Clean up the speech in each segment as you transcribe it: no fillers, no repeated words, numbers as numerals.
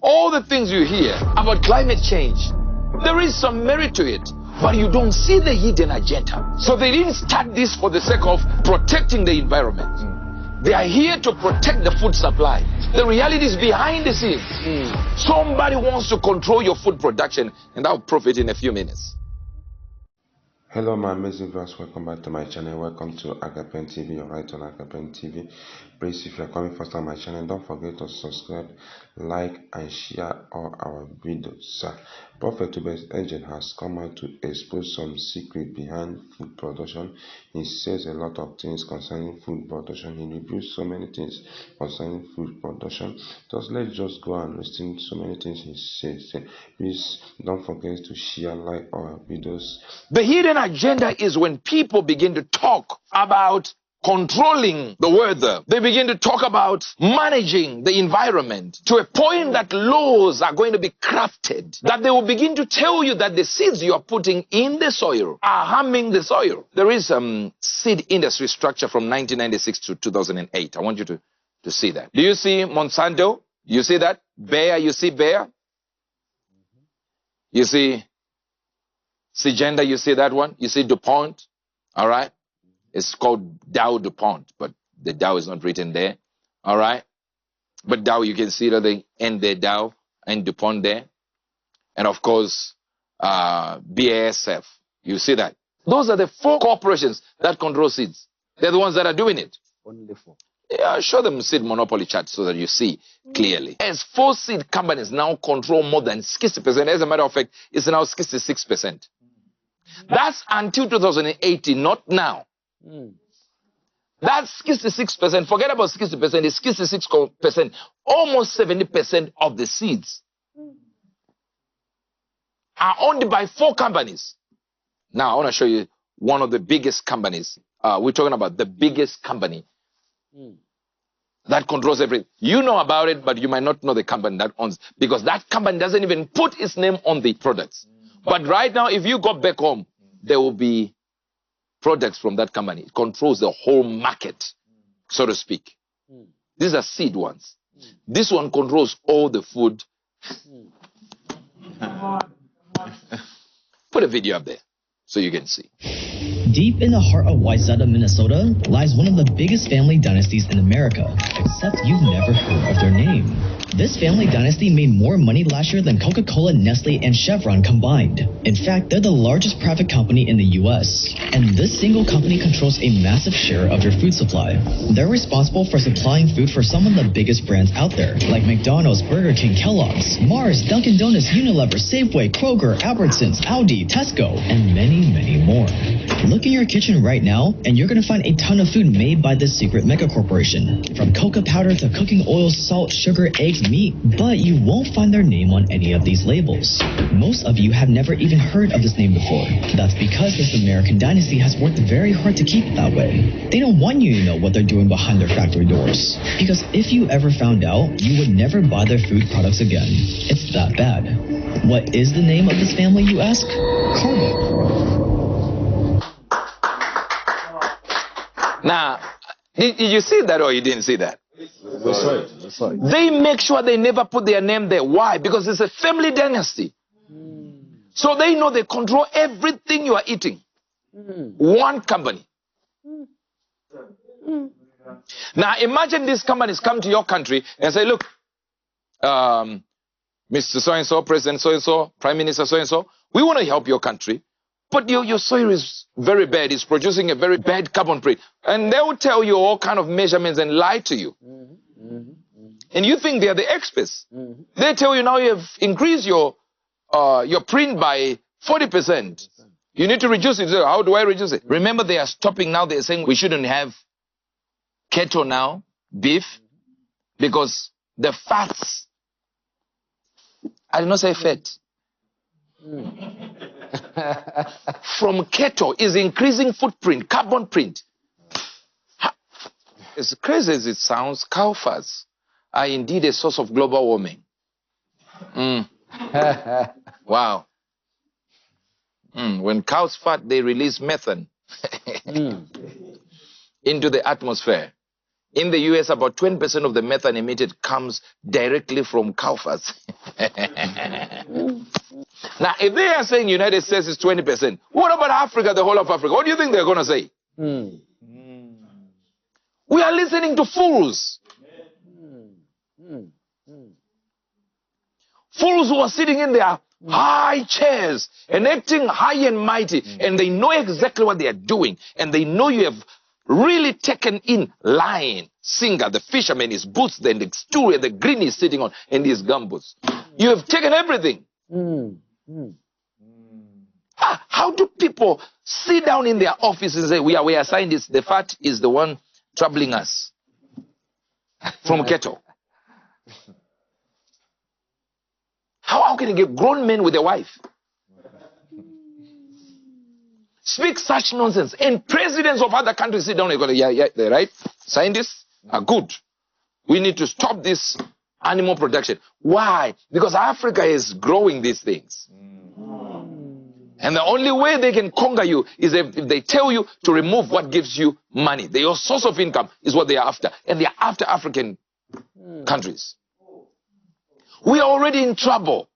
All the things you hear about climate change, there is some merit to it, but you don't see the hidden agenda. So they didn't start this for the sake of protecting the environment. They are here to protect the food supply. The reality is behind the scenes. Somebody wants to control your food production, and that will profit in a few minutes. Hello my amazing viewers, welcome back to my channel. Welcome to Agapen TV. You're right on Agapen TV. Please, if you're coming first on my channel, don't forget to subscribe, like and share all our videos. Prophet Uebert agent has come out to expose some secret behind food production. He says a lot of things concerning food production. He reveals so many things concerning food production. Let's just go and listen to so many things he says. Please don't forget to share, like our videos. The hidden agenda is when people begin to talk about controlling the weather. They begin to talk about managing the environment to a point that laws are going to be crafted, that they will begin to tell you that the seeds you are putting in the soil are harming the soil. There is seed industry structure from 1996 to 2008. I want you to see that. Do you see Monsanto? You see that? Bayer, you see Bayer? You see Syngenta, you see that one? You see DuPont? All right? It's called Dow DuPont, but the Dow is not written there. All right? But Dow, you can see that they end their Dow and DuPont there. And of course, BASF. You see that? Those are the 4 corporations that control seeds. They're the ones that are doing it. Only 4. Yeah, show them seed monopoly chart so that you see clearly. As 4 seed companies now control more than 60%. As a matter of fact, it's now 66%. That's until 2018, not now. That's 66%. Forget about 60%. It's 66%. Almost 70% of the seeds are owned by 4 companies. Now, I want to show you one of the biggest companies. We're talking about the biggest company that controls everything. You know about it, but you might not know the company that owns, because that company doesn't even put its name on the products. But right now, if you go back home, there will be products from that company. It controls the whole market, so to speak. These are seed ones. This one controls all the food. Put a video up there so you can see. Deep in the heart of Wayzata, Minnesota, lies one of the biggest family dynasties in America, except you've never heard of their name. This family dynasty made more money last year than Coca-Cola, Nestle, and Chevron combined. In fact, they're the largest private company in the U.S., and this single company controls a massive share of your food supply. They're responsible for supplying food for some of the biggest brands out there, like McDonald's, Burger King, Kellogg's, Mars, Dunkin' Donuts, Unilever, Safeway, Kroger, Albertsons, Audi, Tesco, and many, many more. Look in your kitchen right now, and you're going to find a ton of food made by this secret mega corporation. From cocoa powder to cooking oil, salt, sugar, eggs, meat, but you won't find their name on any of these labels. Most of you have never even heard of this name before. That's because this American dynasty has worked very hard to keep it that way. They don't want you to know what they're doing behind their factory doors. Because if you ever found out, you would never buy their food products again. It's that bad. What is the name of this family, you ask? Cargo. Now, did you see that or you didn't see that? That's right. That's right. They make sure they never put their name there. Why? Because it's a family dynasty. So they know they control everything you are eating. One company. Now imagine these companies come to your country and say, look, Mr. So-and-so, President so-and-so, Prime Minister so-and-so, we want to help your country, but your soil is very bad. It's producing a very bad carbon print. And they will tell you all kind of measurements and lie to you. And you think they are the experts. They tell you now you have increased your print by 40%. You need to reduce it. So how do I reduce it? Remember, they are stopping now. They're saying we shouldn't have cattle now, beef, because the fats, I did not say fat, from cattle is increasing footprint, carbon print. As crazy as it sounds, cow fats are indeed a source of global warming. Wow. When cows fat, they release methane into the atmosphere. In the US, about 20% of the methane emitted comes directly from cow fats. Now, if they are saying United States is 20%, what about Africa, the whole of Africa? What do you think they're going to say? We are listening to fools. Fools who are sitting in their high chairs and acting high and mighty, and they know exactly what they are doing, and they know you have really taken in lion, singer, the fisherman, his boots, then the stool the green is sitting on, and his gumboots. You have taken everything. How do people sit down in their office and say, we are assigned this, the fat is the one troubling us from Keto? How can you get grown men with a wife? Speak such nonsense. And presidents of other countries sit down and go, yeah, they're right. Scientists are good. We need to stop this animal production. Why? Because Africa is growing these things. And the only way they can conquer you is if they tell you to remove what gives you money. Your source of income is what they are after. And they are after African countries. We are already in trouble.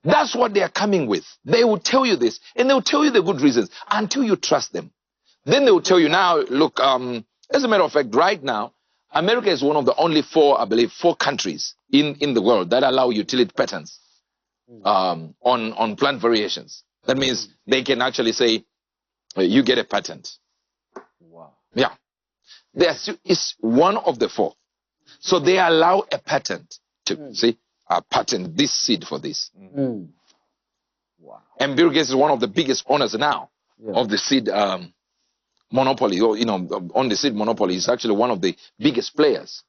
That's what they are coming with. They will tell you this, and they will tell you the good reasons until you trust them. Then they will tell you, now, look, as a matter of fact, right now, America is one of the only four countries in the world that allow utility patents on plant variations. That means they can actually say, you get a patent. Wow. Yeah. It's one of the four. So they allow a patent to, see, patent this seed for this. Wow. And Bill Gates is one of the biggest owners now of the seed monopoly. Or, on the seed monopoly, he's actually one of the biggest players.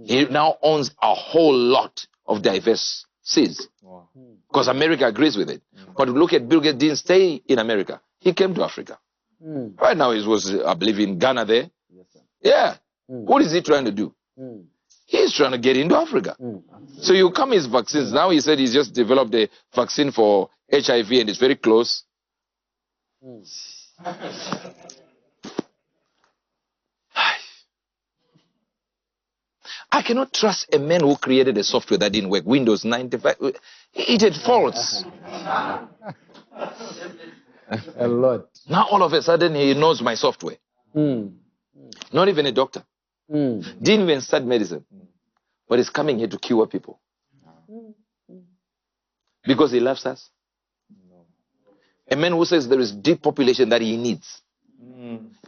He now owns a whole lot of diverse seeds. Wow. Because America agrees with it. But look at Bill Gates didn't stay in America. He came to Africa. Right now he was, I believe, in Ghana there. Yes, sir. Yeah. What is he trying to do? He's trying to get into Africa. So you come his vaccines. Now he said he's just developed a vaccine for HIV and it's very close. I cannot trust a man who created a software that didn't work. Windows 95. It had faults. A lot. Now all of a sudden he knows my software. Not even a doctor. Didn't even start medicine. But he's coming here to cure people. Because he loves us. A man who says there is deep population that he needs.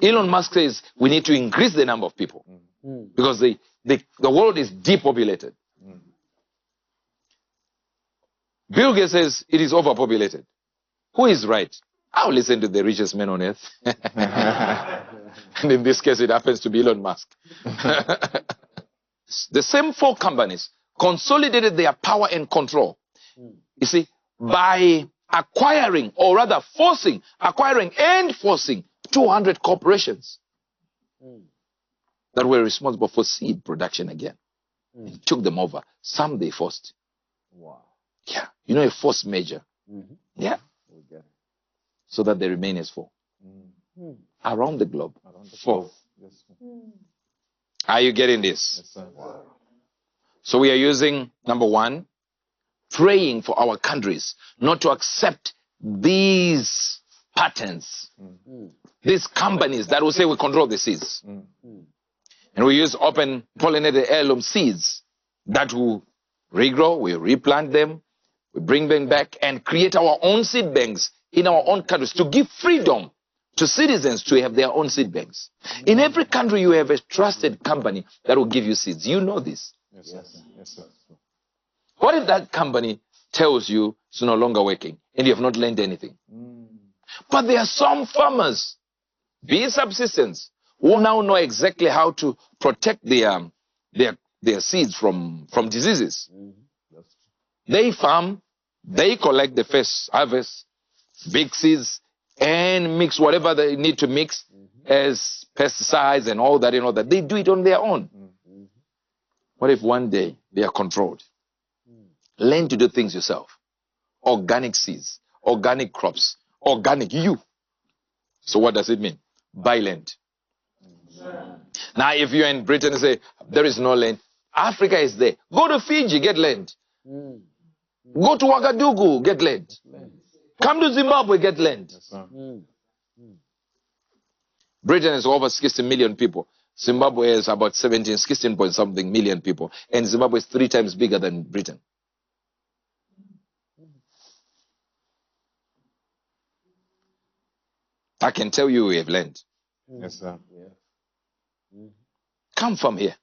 Elon Musk says we need to increase the number of people. Because the world is depopulated. Bill Gates says it is overpopulated. Who is right? I'll listen to the richest man on earth. And in this case, it happens to be Elon Musk. The same four companies consolidated their power and control. You see, by acquiring, or rather acquiring and forcing 200 corporations that were responsible for seed production again. He took them over. Some they forced. Wow. Yeah. You know, a force major. Yeah. We get it. So that they remain as four. Around the globe. Four. Yes, sir. Are you getting this? Yes, sir. Wow. So we are using, number one, praying for our countries not to accept these patterns, these companies that will say we control the seeds. And we use open pollinated heirloom seeds that will regrow, we replant them, we bring them back and create our own seed banks in our own countries to give freedom to citizens to have their own seed banks. In every country you have a trusted company that will give you seeds. You know this. Yes, sir. Yes, sir. What if that company tells you it's no longer working and you have not learned anything? But there are some farmers, be it subsistence, who now know exactly how to protect their seeds from diseases. They farm, they collect the first harvest, big seeds, and mix whatever they need to mix as pesticides and all that and all that. They do it on their own. What if one day they are controlled? Learn to do things yourself. Organic seeds, organic crops, organic you. So what does it mean? Buy land. Now if you're in Britain and say, there is no land, Africa is there. Go to Fiji, get land. Go to Ouagadougou, get land. Come to Zimbabwe, get land. Yes, sir. Britain has over 60 million people. Zimbabwe is about 16 point something million people. And Zimbabwe is 3 times bigger than Britain. I can tell you we have land. Yes, sir. Come from here.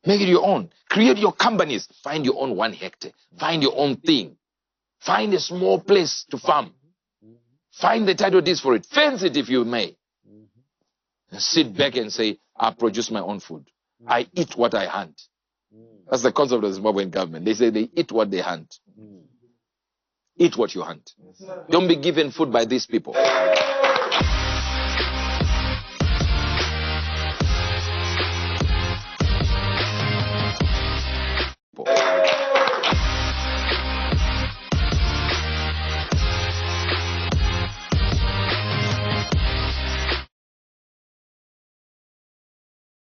Make it your own. Create your companies. Find your own 1 hectare. Find your own thing. Find a small place to farm. Find the title deeds for it. Fence it if you may. And sit back and say, I produce my own food. I eat what I hunt. That's the concept of the Zimbabwean government. They say they eat what they hunt. Eat what you hunt. Don't be given food by these people.